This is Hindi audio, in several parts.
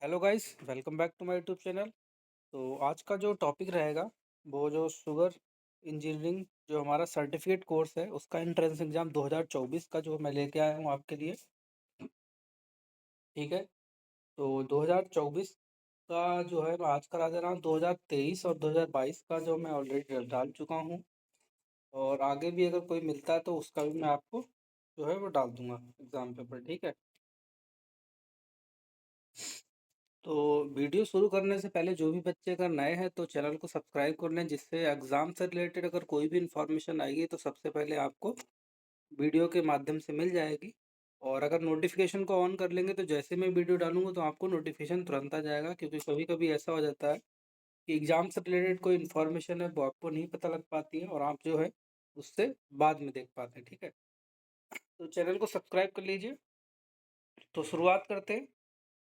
Hello guys, welcome back to my YouTube channel. तो आज का जो टॉपिक रहेगा वो जो शुगर इंजीनियरिंग जो हमारा सर्टिफिकेट कोर्स है उसका एंट्रेंस एग्ज़ाम 2024 का जो मैं लेके आया हूँ आपके लिए। ठीक है। तो 2024 का जो है मैं आज करा दे रहा हूँ। 2023 और 2022 का जो मैं ऑलरेडी डाल चुका हूँ, और आगे भी अगर कोई मिलता है तो उसका भी मैं आपको जो है वो डाल दूंगा एग्ज़ाम पेपर। ठीक है। तो वीडियो शुरू करने से पहले जो भी बच्चे अगर नए हैं तो चैनल को सब्सक्राइब कर लें, जिससे एग्ज़ाम से रिलेटेड अगर कोई भी इन्फॉर्मेशन आएगी तो सबसे पहले आपको वीडियो के माध्यम से मिल जाएगी। और अगर नोटिफिकेशन को ऑन कर लेंगे तो जैसे मैं वीडियो डालूंगा तो आपको नोटिफिकेशन तुरंत आ जाएगा, क्योंकि कभी कभी ऐसा हो जाता है कि एग्ज़ाम से रिलेटेड कोई इन्फॉर्मेशन है वो आपको नहीं पता लग पाती है और आप जो है उससे बाद में देख पाते हैं। ठीक है। तो चैनल को सब्सक्राइब कर लीजिए। तो शुरुआत करते हैं।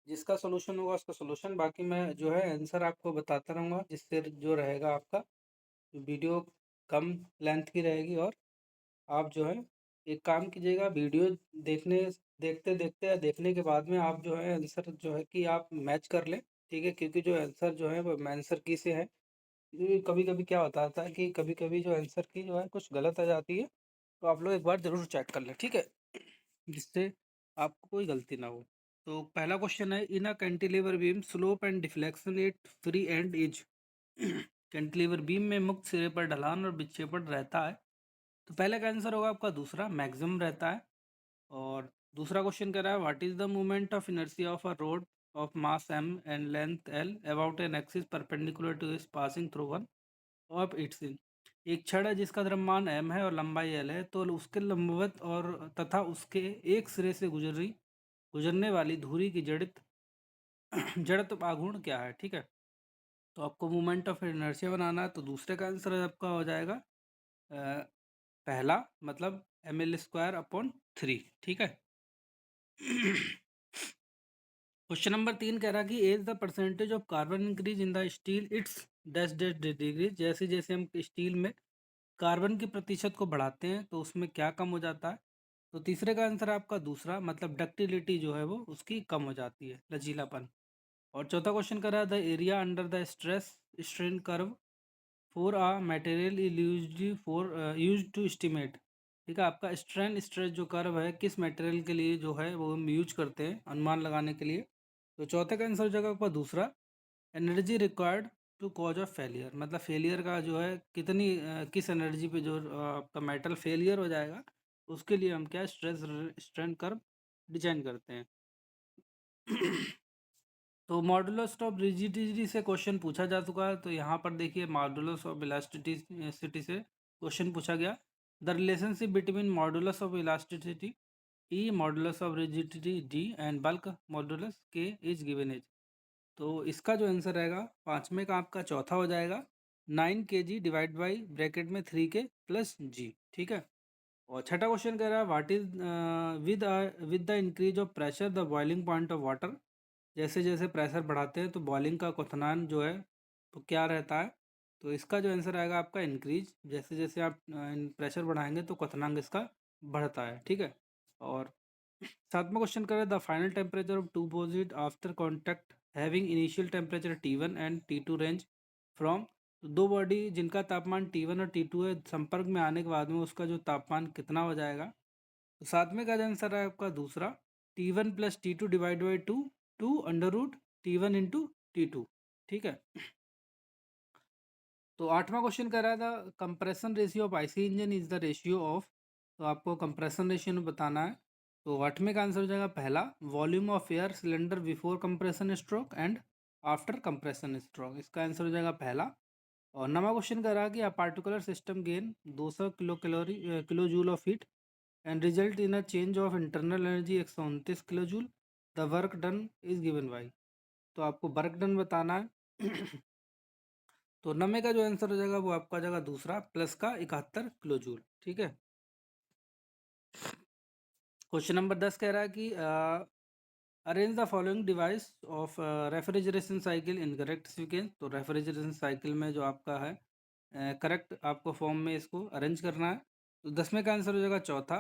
जिसका सॉल्यूशन होगा उसका सॉल्यूशन, बाकी मैं जो है आंसर आपको बताता रहूँगा, जिससे जो रहेगा आपका वीडियो कम लेंथ की रहेगी। और आप जो है एक काम कीजिएगा, वीडियो देखने देखते देखते या देखने के बाद में आप जो है आंसर जो है कि आप मैच कर लें। ठीक है। क्योंकि जो आंसर जो है वो आंसर की से है। क्योंकि कभी कभी क्या होता था कि कभी कभी जो आंसर की जो है कुछ गलत आ जाती है, तो आप लोग एक बार ज़रूर चेक कर लें। ठीक है। जिससे आपको कोई गलती ना हो। तो पहला क्वेश्चन है, in a cantilever beam slope and deflection at free end is. Cantilever beam में मुक्त सिरे पर ढलान और विक्षेपण रहता है। तो पहले का आंसर होगा आपका दूसरा, मैक्सिमम रहता है। और दूसरा क्वेश्चन कह रहा है, what is the moment of inertia of a road of mass m and length l about an axis perpendicular two is passing through one of it's in. एक छड़ है जिसका द्रव्यमान m है और लंबाई l है, तो उसके लंबवत और तथा उसके एक सिरे से गुजरने वाली धुरी की जड़ित जड़त्व आघूर्ण क्या है। ठीक है। तो आपको मोमेंट ऑफ इनर्शिया बनाना है, तो दूसरे का आंसर आपका हो जाएगा पहला, मतलब ml² अपॉन 3। ठीक है। क्वेश्चन नंबर 3 कह रहा कि as the percentage of carbon increase in the steel it's dash dash degree. जैसे जैसे हम स्टील में कार्बन की प्रतिशत को बढ़ाते हैं तो उसमें क्या कम हो जाता है। तो तीसरे का आंसर आपका दूसरा, मतलब डक्टिलिटी जो है वो उसकी कम हो जाती है, लचीलापन। और चौथा क्वेश्चन कर रहा है, the area under the stress strain curve for a material is use to estimate. ठीक है। आपका स्ट्रेन स्ट्रेस जो कर्व है किस मटेरियल के लिए जो है वो हम यूज करते हैं अनुमान लगाने के लिए। तो चौथे का आंसर हो जाएगा आपका दूसरा, energy required to cause of failure. मतलब फेलियर का जो है कितनी किस एनर्जी पे जो आपका मेटल फेलियर हो जाएगा, उसके लिए हम क्या स्ट्रेस स्ट्रेन कर्व डिजाइन करते हैं। तो मॉडुलस ऑफ रिजिडिटी से क्वेश्चन पूछा जा चुका है, तो यहाँ पर देखिए मॉडुलस ऑफ इलास्टिसिटी से क्वेश्चन पूछा गया। The relationship between modulus of elasticity E modulus of rigidity D and bulk modulus के इज गिवन एज। तो इसका जो आंसर रहेगा पाँचवें का आपका चौथा हो जाएगा, 9 kg डिवाइड बाई ब्रैकेट में 3k प्लस जी। ठीक है। और छठा क्वेश्चन कह रहा है, what is with the increase of pressure the boiling point of water. जैसे जैसे प्रेशर बढ़ाते हैं तो बॉइलिंग का क्वथनांक जो है तो क्या रहता है। तो इसका जो आंसर आएगा आपका इंक्रीज। जैसे जैसे आप प्रेशर बढ़ाएंगे तो क्वथनांक इसका बढ़ता है। ठीक है। और सातवां क्वेश्चन करें, the final temperature of two posit after contact having initial temperature T1 and T2 range from. दो बॉडी जिनका तापमान T1 और T2 है, संपर्क में आने के बाद में उसका जो तापमान कितना हो जाएगा। तो सातवें का आंसर है आपका दूसरा, T1 plus T2 divide by 2 to under root T1 into T2। ठीक है। तो आठवां क्वेश्चन कर रहा था, compression ratio of IC engine is the ratio of. तो आपको कंप्रेशन रेशियो में बताना है। तो आठवें का आंसर हो जाएगा पहला, volume of air cylinder before compression stroke and after compression stroke. इसका आंसर हो जाएगा पहला। और नवा क्वेश्चन कर रहा है कि a particular system gain 200 kilo joule of heat and result in a change of internal energy 129 kilo joule. The work done is given by. तो आपको वर्क डन बताना है। तो 90 का जो आंसर हो जाएगा वो आपका हो जाएगा दूसरा, प्लस का 71 किलो जूल। ठीक है। क्वेश्चन नंबर 10 कह रहा है कि arrange the following device of refrigeration cycle in correct sequence. तो रेफ्रिजरेशन साइकिल में जो आपका है करेक्ट आपको फॉर्म में इसको अरेंज करना है। तो 10वें का आंसर हो जाएगा चौथा,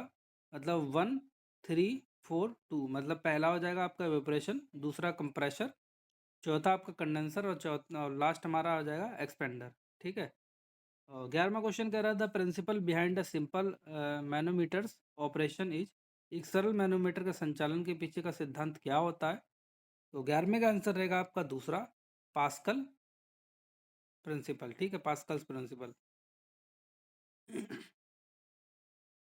मतलब 1 3 4 2। मतलब पहला हो जाएगा आपका वेपरेशन, दूसरा कंप्रेशर, चौथा आपका कंडेंसर और लास्ट हमारा हो जाएगा एक्सपेंडर। ठीक है। और 11वां क्वेश्चन कह रहा था principle behind a simple manometers operation is. एक सरल मैनोमीटर के संचालन के पीछे का सिद्धांत क्या होता है? तो 11वें का आंसर रहेगा आपका दूसरा, पास्कल प्रिंसिपल। ठीक है, पास्कल्स प्रिंसिपल।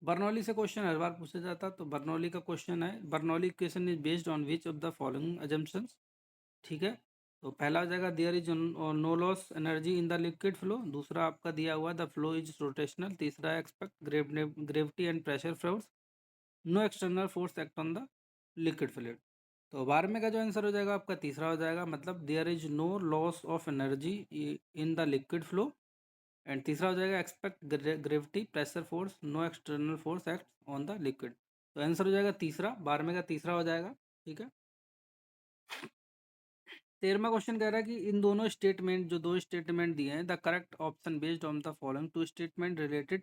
बर्नौली से क्वेश्चन हर बार पूछा जाता है, तो बर्नौली का क्वेश्चन है, Bernoulli equation is based on which of the following assumptions. ठीक है। तो पहला हो जाएगा there is no loss energy in the liquid flow. दूसरा आपका दिया हुआ द फ्लो इज रोटेशनल। तीसरा expect gravity and pressure force, no external force act on the liquid fluid. तो 12वें का जो आंसर हो जाएगा आपका तीसरा हो जाएगा, मतलब there is no loss of energy in the liquid flow. And तीसरा हो जाएगा expect gravity pressure force, no external force act on the liquid. तो आंसर हो जाएगा तीसरा, 12वें का तीसरा हो जाएगा। ठीक है। 13वां क्वेश्चन कह रहा है कि इन दोनों स्टेटमेंट, जो दो स्टेटमेंट दिए हैं, the correct option based on the following two statement related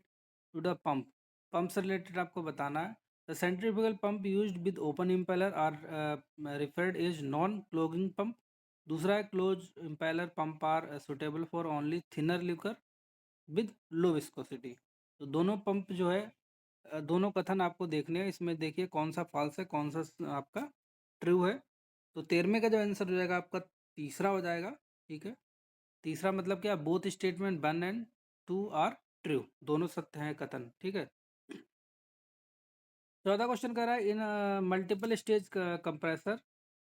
to the pump. Pump से रिलेटेड आपको बताना है। The centrifugal pump used with open impeller are referred as non clogging pump. दूसरा है close impeller pump are suitable for only thinner liquor with low viscosity. तो दोनों पंप जो है, दोनों कथन आपको देखने हैं। इसमें देखिए कौन सा फॉल्स है, कौन सा आपका ट्रू है। तो 13वें का जो आंसर हो जाएगा आपका तीसरा हो जाएगा। ठीक है। तीसरा मतलब क्या, बोथ स्टेटमेंट 1 और 2 आर ट्रू, दोनों सत्य हैं कथन। ठीक है। 14 क्वेश्चन कर रहा है इन multiple stage compressor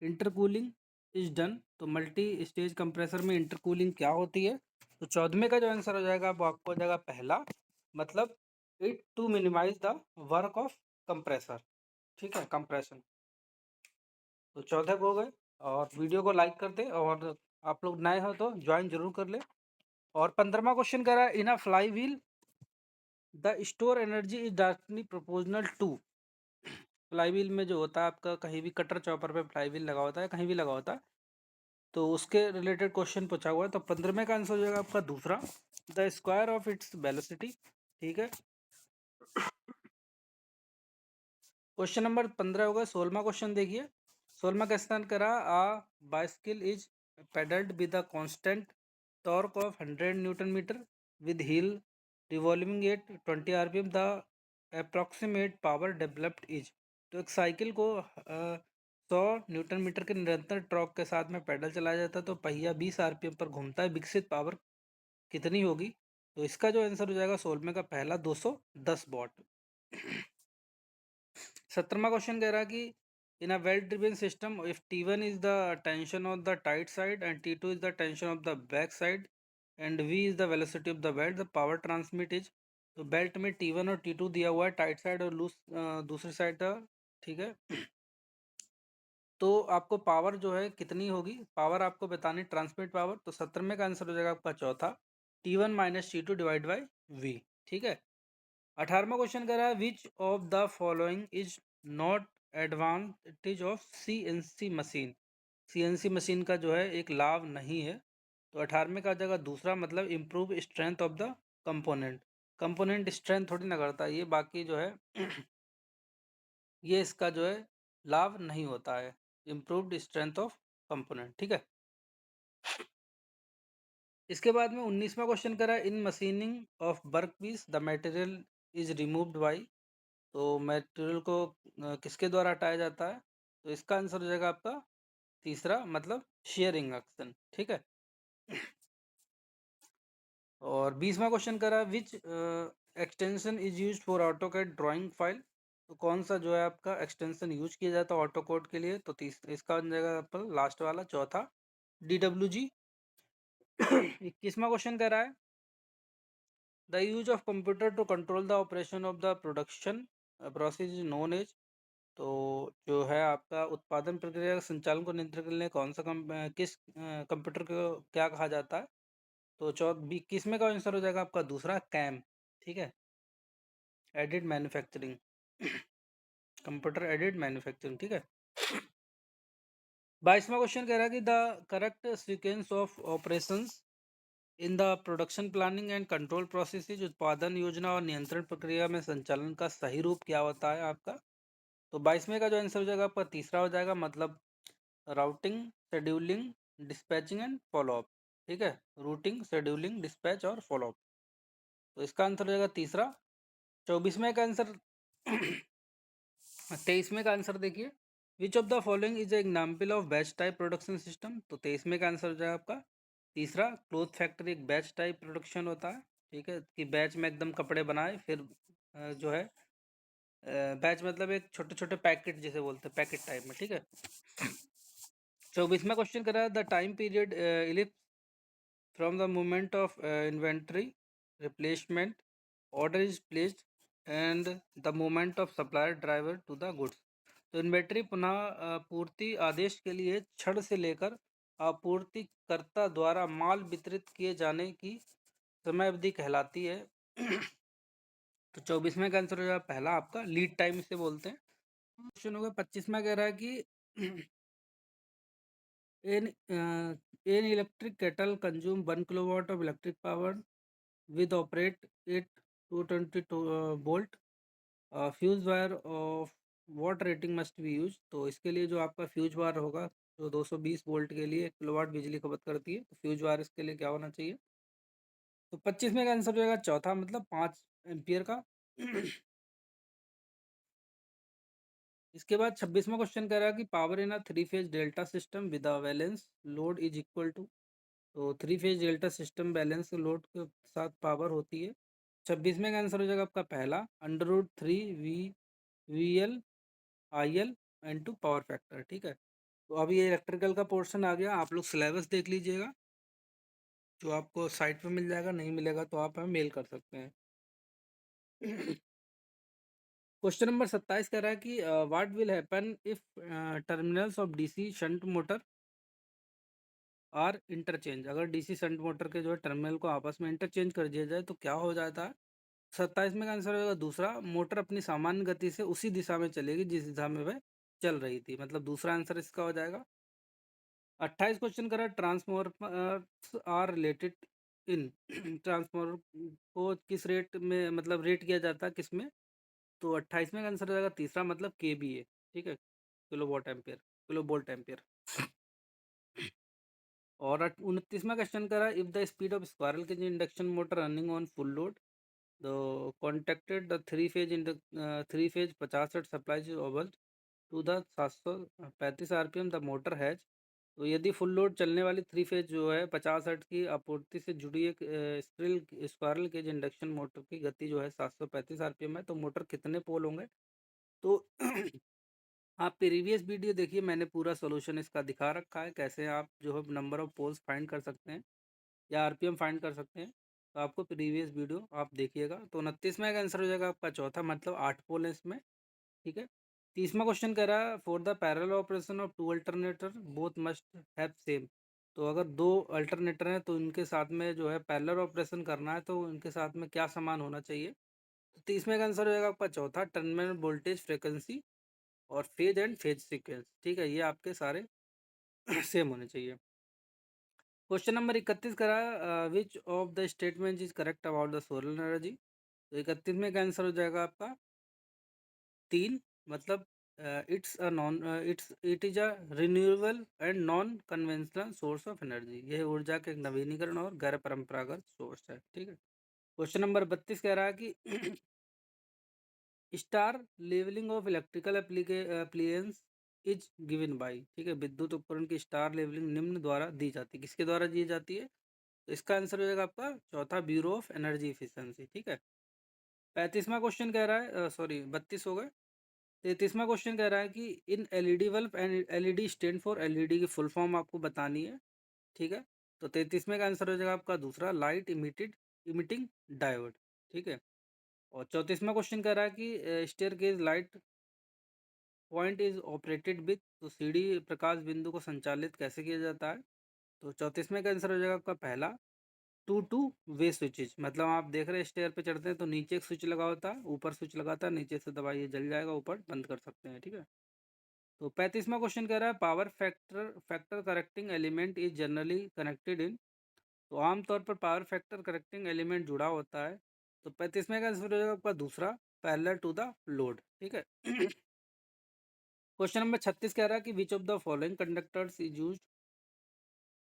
intercooling is done. तो मल्टी स्टेज कंप्रेसर में इंटरकूलिंग क्या होती है? तो 14वें का जो आंसर हो जाएगा वो आपको हो जाएगा पहला, मतलब it to minimize the work of compressor. ठीक है, कंप्रेशन। तो 14 को हो गए। और वीडियो को लाइक कर दे, और आप लोग नए हो तो ज्वाइन जरूर कर ले। और 15वां क्वेश्चन कह रहा है in a fly wheel the store energy is directly proportional to. Fly wheel में जो होता है आपका, कहीं भी कटर चॉपर पे फ्लाई व्हील लगा होता है, कहीं भी लगा होता है, तो उसके रिलेटेड क्वेश्चन पूछा हुआ है। तो 15वें का आंसर हो जाएगा आपका दूसरा, the square of its velocity. ठीक है। क्वेश्चन नंबर 15 होगा। 16वां क्वेश्चन देखिए। 16वां क्वेश्चन करा a bicycle is pedalled with a constant torque of 100 newton metre with wheel revolving at 20 RPM, the approximate power developed is. तो एक साइकिल को 100 न्यूटन मीटर के निरंतर टॉर्क के साथ में पैडल चलाया जाता है, तो पहिया 20 आरपीएम पर घूमता है, विकसित पावर कितनी होगी? तो इसका जो आंसर हो जाएगा 16वें का पहला 210 वॉट। 17वां क्वेश्चन कह रहा है कि इन अ वेल driven system if T1 is the tension of the tight side and T2 is the tension of the back side and V is the velocity of the belt, the power transmit is. तो बेल्ट में T1 और T2 दिया हुआ है, टाइट साइड और लूज दूसरी साइड का। ठीक है। तो आपको पावर जो है कितनी होगी, पावर आपको बतानी, ट्रांसमिट पावर। तो 17वें का आंसर हो जाएगा आपका चौथा, T1 minus T2 divide by V। ठीक है। 18वां क्वेश्चन कह रहा है विच of the following is not advantage of CNC machine. CNC machine का जो है एक लाभ नहीं है। तो 18वें का आ जाएगा दूसरा, मतलब improve strength of the component. Component strength थोड़ी ना करता है ये, बाकी जो है ये इसका जो है लाभ नहीं होता है, इम्प्रूव्ड स्ट्रेंथ ऑफ कंपोनेंट। ठीक है। इसके बाद में 19वां क्वेश्चन करा in machining of work piece the material is removed by. तो मटेरियल को किसके द्वारा हटाया जाता है? तो इसका आंसर हो जाएगा आपका तीसरा, मतलब शेयरिंग एक्शन। ठीक है। और 20वां क्वेश्चन करा which extension is use for AutoCAD drawing file. तो कौन सा जो है आपका एक्सटेंशन यूज किया जाता है ऑटोकोड के लिए? तो इसका बन जाएगा आपका लास्ट वाला चौथा, DWG। 21वां क्वेश्चन कह रहा है the use of computer to control the operation of the production process is known as. तो जो है आपका उत्पादन प्रक्रिया के संचालन को नियंत्रण के लिए कौन सा किस कंप्यूटर को क्या कहा जाता है? तो 21वें का आंसर हो जाएगा आपका दूसरा, कैम। ठीक है, added manufacturing, computer added manufacturing. ठीक है। 22वां क्वेश्चन कह रहा है कि the correct sequence of operations in the production planning and control processes. उत्पादन योजना और नियंत्रण प्रक्रिया में संचालन का सही रूप क्या होता है आपका? तो 22वें का जो आंसर हो जाएगा आपका तीसरा हो जाएगा, मतलब routing, scheduling, dispatching and follow up, ठीक है, रूटिंग, शेड्यूलिंग, डिस्पैच और फॉलो अप। तो इसका आंसर हो जाएगा तीसरा। 24वें का आंसर 23वें का आंसर देखिए, विच of the following is example of batch type production system. तो 23वें का आंसर हो जाएगा आपका तीसरा, क्लोथ फैक्ट्री एक बैच टाइप प्रोडक्शन होता है, ठीक है, कि बैच में एकदम कपड़े बनाए फिर जो है बैच मतलब एक छोटे छोटे पैकेट जिसे बोलते हैं, पैकेट टाइप में, ठीक है। 24वां क्वेश्चन करा, the time period elapse from the moment of inventory replacement order is placed and the moment of supplier driver to the goods. तो इन्वेंट्री पुनः पूर्ति आदेश के लिए क्षण से लेकर आपूर्तिकर्ता द्वारा माल वितरित किए जाने की समय अवधि कहलाती है। तो 24वें का आंसर हो जाएगा पहला आपका, लीड टाइम इसे बोलते हैं। क्वेश्चन होगा 25वां, कह रहा है कि an electric kettle consume 1 kilowatt of electric power with operate it 220 volt fuse wire of what rating must be use. तो इसके लिए जो आपका फ्यूज वायर होगा जो 220 वोल्ट के लिए 1 किलोवाट बिजली खपत करती है, तो फ्यूज वायर इसके लिए क्या होना चाहिए। तो 25वें का आंसर हो जाएगा चौथा, मतलब 5 एम्पियर का। इसके बाद 26वां क्वेश्चन कह रहा है कि power in a 3 phase delta system with a balance load is equal to. तो 3 phase delta system balance load के साथ पावर होती है। 26वें का आंसर हो जाएगा आपका पहला, √3 VVL IL into power factor, ठीक है। तो अभी ये इलेक्ट्रिकल का पोर्शन आ गया, आप लोग सिलेबस देख लीजिएगा, जो आपको साइट पे मिल जाएगा, नहीं मिलेगा तो आप हमें मेल कर सकते हैं। क्वेश्चन नंबर 27 कह रहा है कि what will happen if terminals of DC shunt motor are interchange. अगर डीसी शंट मोटर के जो है टर्मिनल को आपस में इंटरचेंज कर दिया जाए तो क्या हो जाता है। 27 में का आंसर होगा दूसरा, मोटर अपनी सामान्य गति से उसी दिशा में चलेगी जिस दिशा में वह चल रही थी, मतलब दूसरा आंसर इसका हो जाएगा। 28 क्वेश्चन करा, transformer are related in transformer को किस रेट में मतलब रेट किया जाता है किस में। तो 28वें का आंसर हो जाएगा तीसरा, मतलब KVA, ठीक है, kilo watt ampere, kilo volt ampere. और 29वां क्वेश्चन करा, if the speed of squirrel cage induction motor running on full load the contacted the three phase 50 hertz supply over to the 735 RPM the motor has. तो यदि फुल लोड चलने वाली 3 फेज जो है 50 हर्ट्ज की आपूर्ति से जुड़ी एक squirrel squirrel cage induction motor की गति जो है 735 RPM है, तो मोटर कितने पोल होंगे। तो आप प्रीवियस वीडियो देखिए, मैंने पूरा सोल्यूशन इसका दिखा रखा है, कैसे आप जो है नंबर ऑफ पोल्स फाइंड कर सकते हैं या RPM फाइंड कर सकते हैं। तो आपको प्रीवियस वीडियो आप देखिएगा। तो 29वां का आंसर हो जाएगा आपका चौथा, मतलब 8 पोल है इसमें, ठीक है। 30वां क्वेश्चन कह रहा है, for the parallel operation of two alternator both must have same. तो अगर दो अल्टरनेटर हैं तो इनके साथ में जो है पैरेलल ऑपरेशन करना है, तो इनके साथ में क्या समान होना चाहिए। तो 30वें का आंसर हो जाएगा आपका चौथा, टर्मिनल वोल्टेज फ्रिक्वेंसी और फेज एंड फेज सीक्वेंस, ठीक है, ये आपके सारे सेम होने चाहिए। क्वेश्चन नंबर 31 करा, विच of the statement is correct about the solar energy. तो 31 का आंसर हो जाएगा आपका 3, मतलब it's a non it is a renewable and non conventional source of energy. यह ऊर्जा के एक नवीनीकरण और गैर परंपरागत सोर्स है, ठीक है। क्वेश्चन नंबर 32 कह रहा है कि star levelling of electrical appliances is given by, ठीक है, विद्युत उपकरण की स्टार लेवलिंग निम्न द्वारा दी जाती है, किसके द्वारा दी जाती है। तो इसका आंसर हो जाएगा आपका चौथा, ब्यूरो ऑफ एनर्जी इफिशिएंसी, ठीक है। 35वां क्वेश्चन कह रहा है, सॉरी 32 हो गए। 33वां क्वेश्चन कह रहा है कि in LED bulb and LED stand for LED की फुल फॉर्म आपको बतानी है, ठीक है। तो 33वें का आंसर हो जाएगा आपका दूसरा, लाइट इमिटिंग डायोड, ठीक है। और 34वां क्वेश्चन कह रहा है कि staircase light point is operated with. तो सीढ़ी प्रकाश बिंदु को संचालित कैसे किया जाता है। तो 34वें का आंसर हो जाएगा आपका पहला, टू वे स्विचेज, मतलब आप देख रहे हैं स्टेयर पे चढ़ते हैं तो नीचे एक स्विच लगा होता है, ऊपर स्विच लगाता है, नीचे से दबाइए जल जाएगा, ऊपर बंद कर सकते हैं, ठीक है। तो 35वां क्वेश्चन कह रहा है, power factor factor correcting element is generally connected in. तो आमतौर पर पावर फैक्टर करेक्टिंग एलिमेंट जुड़ा होता है। तो 35वें का आंसर हो जाएगा आपका दूसरा, पैरेलल टू द लोड, ठीक है। क्वेश्चन नंबर 36 कह रहा है कि विच of the following conductors is used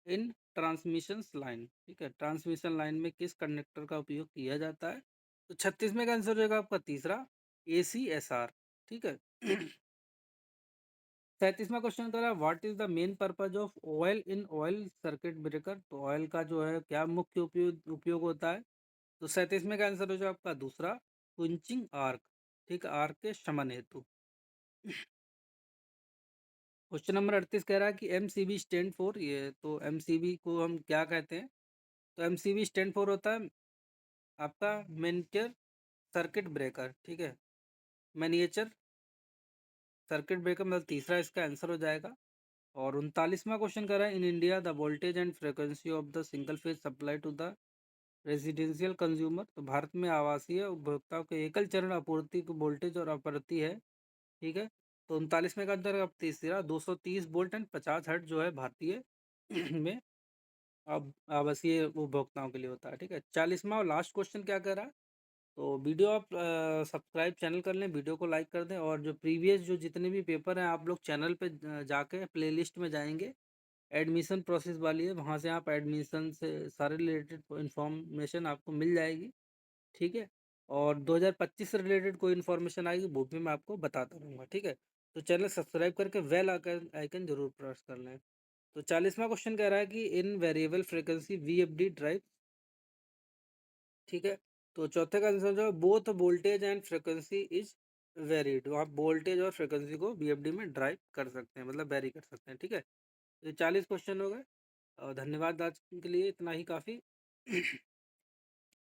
in transmissions line, ठीक है, ट्रांसमिशन लाइन में किस कंडक्टर का उपयोग किया जाता है? तो 36वें का आंसर हो जाएगा आपका तीसरा, ACSR, ठीक है। 37वां क्वेश्चन कह रहा है what is the main purpose of oil in oil circuit breaker? तो ऑयल का जो है क्या मुख्य उपयोग होता है? तो 37वें का आंसर हो जाएगा आपका दूसरा, क्विंचिंग आर्क, ठीक है, आर्क के शमन हेतु। क्वेश्चन नंबर 38 कह रहा है कि MCB स्टैंड फॉर, ये तो MCB को हम क्या कहते हैं? तो MCB स्टैंड फॉर होता है आपका मिनिएचर सर्किट ब्रेकर, ठीक है, मिनिएचर सर्किट ब्रेकर, मतलब तीसरा इसका आंसर हो जाएगा। और 39वां क्वेश्चन कर रहा है in India the voltage and frequency of the single phase supply to the residential consumer. तो भारत में आवासीय उपभोक्ताओं के एकल चरण आपूर्ति को वोल्टेज और आपूर्ति है, ठीक है। तो 39वें का अंतर अब तीसरा 230 वोल्ट एंड 50 हर्ट्ज जो है भारतीय में अब आवासीय उपभोक्ताओं के लिए होता है, ठीक है। 40वां और लास्ट क्वेश्चन क्या कह रहा है? तो वीडियो आप सब्सक्राइब चैनल कर लें, वीडियो को लाइक कर दें, और जो प्रीवियस जो जितने भी पेपर हैं आप लोग चैनल पे जाके प्लेलिस्ट में जाएंगे, एडमिशन प्रोसेस वाली है, वहाँ से आप एडमिशन से सारे रिलेटेड इन्फॉर्मेशन आपको मिल जाएगी, ठीक है। और 2025 से रिलेटेड कोई इन्फॉर्मेशन आएगी वो भी मैं आपको बताता रहूँगा, ठीक है। तो चैनल सब्सक्राइब करके बेल आइकन आइकन जरूर प्रेस कर लें। तो 40वां क्वेश्चन कह रहा है कि इन वेरिएबल फ्रिक्वेंसी VFD ड्राइव, ठीक है। तो चौथे का आंसर जो है both voltage and frequency is varied, आप वोल्टेज और फ्रिक्वेंसी को VFD में ड्राइव कर सकते हैं, मतलब वेरी कर सकते हैं, ठीक है। तो 40 क्वेश्चन हो गए, और धन्यवाद, आज के लिए इतना ही काफ़ी।